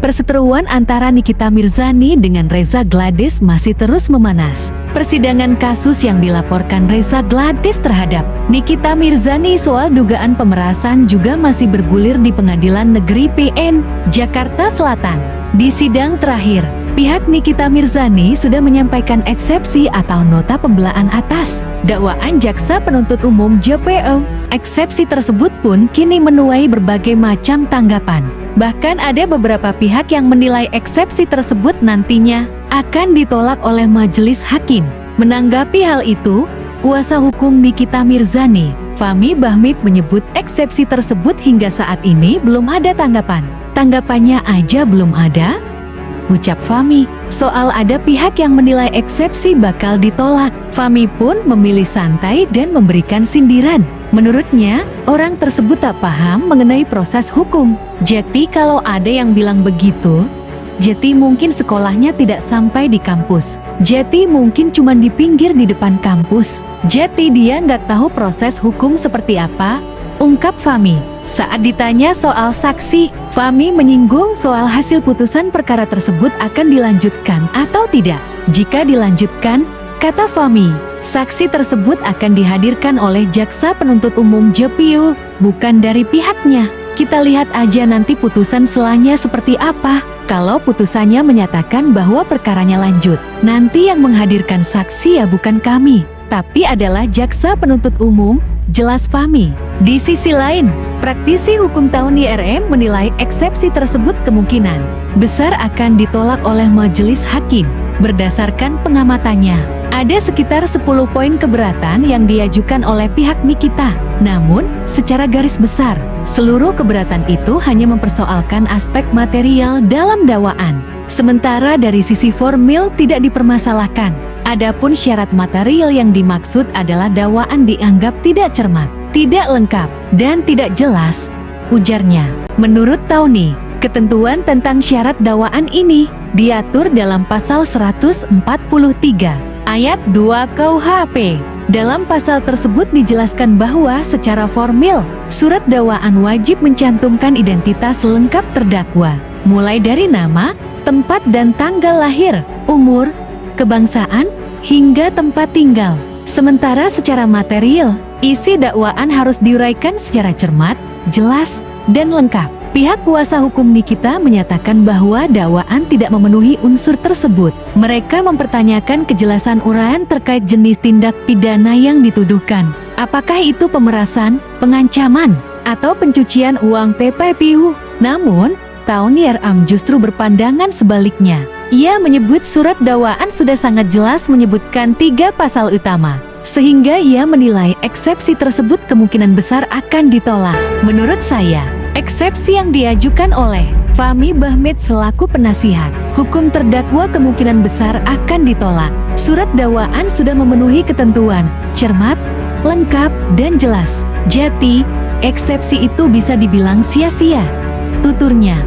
Perseteruan antara Nikita Mirzani dengan Reza Gladys masih terus memanas. Persidangan kasus yang dilaporkan Reza Gladys terhadap Nikita Mirzani soal dugaan pemerasan juga masih bergulir di Pengadilan Negeri PN, Jakarta Selatan. Di sidang terakhir, pihak Nikita Mirzani sudah menyampaikan eksepsi atau nota pembelaan atas dakwaan Jaksa Penuntut Umum JPO. Eksepsi tersebut pun kini menuai berbagai macam tanggapan. Bahkan ada beberapa pihak yang menilai eksepsi tersebut nantinya akan ditolak oleh majelis hakim. Menanggapi hal itu, kuasa hukum Nikita Mirzani, Fahmi Bahmid menyebut eksepsi tersebut hingga saat ini belum ada tanggapan. Tanggapannya aja belum ada, ucap Fahmi. Soal ada pihak yang menilai eksepsi bakal ditolak, Fahmi pun memilih santai dan memberikan sindiran. Menurutnya, orang tersebut tak paham mengenai proses hukum. Jadi kalau ada yang bilang begitu, jadi mungkin sekolahnya tidak sampai di kampus. Jadi mungkin cuma di pinggir di depan kampus. Jadi dia nggak tahu proses hukum seperti apa, ungkap Fahmi. Saat ditanya soal saksi, Fahmi menyinggung soal hasil putusan perkara tersebut akan dilanjutkan atau tidak. Jika dilanjutkan, kata Fahmi, saksi tersebut akan dihadirkan oleh Jaksa Penuntut Umum JPO, bukan dari pihaknya. Kita lihat aja nanti putusan selanjutnya seperti apa. Kalau putusannya menyatakan bahwa perkaranya lanjut, nanti yang menghadirkan saksi ya bukan kami, tapi adalah Jaksa Penuntut Umum, jelas Fahmi. Di sisi lain, praktisi hukum Tauni RM menilai eksepsi tersebut kemungkinan besar akan ditolak oleh majelis hakim. Berdasarkan pengamatannya, ada sekitar 10 poin keberatan yang diajukan oleh pihak Nikita. Namun, secara garis besar, seluruh keberatan itu hanya mempersoalkan aspek material dalam dakwaan. Sementara dari sisi formil tidak dipermasalahkan. Adapun syarat material yang dimaksud adalah dakwaan dianggap tidak cermat, tidak lengkap, dan tidak jelas, ujarnya. Menurut Tauni, ketentuan tentang syarat dakwaan ini diatur dalam pasal 143 ayat 2 KUHP. Dalam pasal tersebut dijelaskan bahwa secara formil, surat dakwaan wajib mencantumkan identitas lengkap terdakwa, mulai dari nama, tempat dan tanggal lahir, umur, kebangsaan, hingga tempat tinggal. Sementara secara material, isi dakwaan harus diuraikan secara cermat, jelas, dan lengkap. Pihak kuasa hukum Nikita menyatakan bahwa dakwaan tidak memenuhi unsur tersebut. Mereka mempertanyakan kejelasan uraian terkait jenis tindak pidana yang dituduhkan. Apakah itu pemerasan, pengancaman, atau pencucian uang PPPU? Namun, Tauni RM justru berpandangan sebaliknya. Ia menyebut surat dakwaan sudah sangat jelas menyebutkan 3 pasal utama, sehingga ia menilai eksepsi tersebut kemungkinan besar akan ditolak. Menurut saya, eksepsi yang diajukan oleh Fahmi Bahmid selaku penasihat hukum terdakwa kemungkinan besar akan ditolak. Surat dakwaan sudah memenuhi ketentuan, cermat, lengkap, dan jelas. Jadi, eksepsi itu bisa dibilang sia-sia, tuturnya.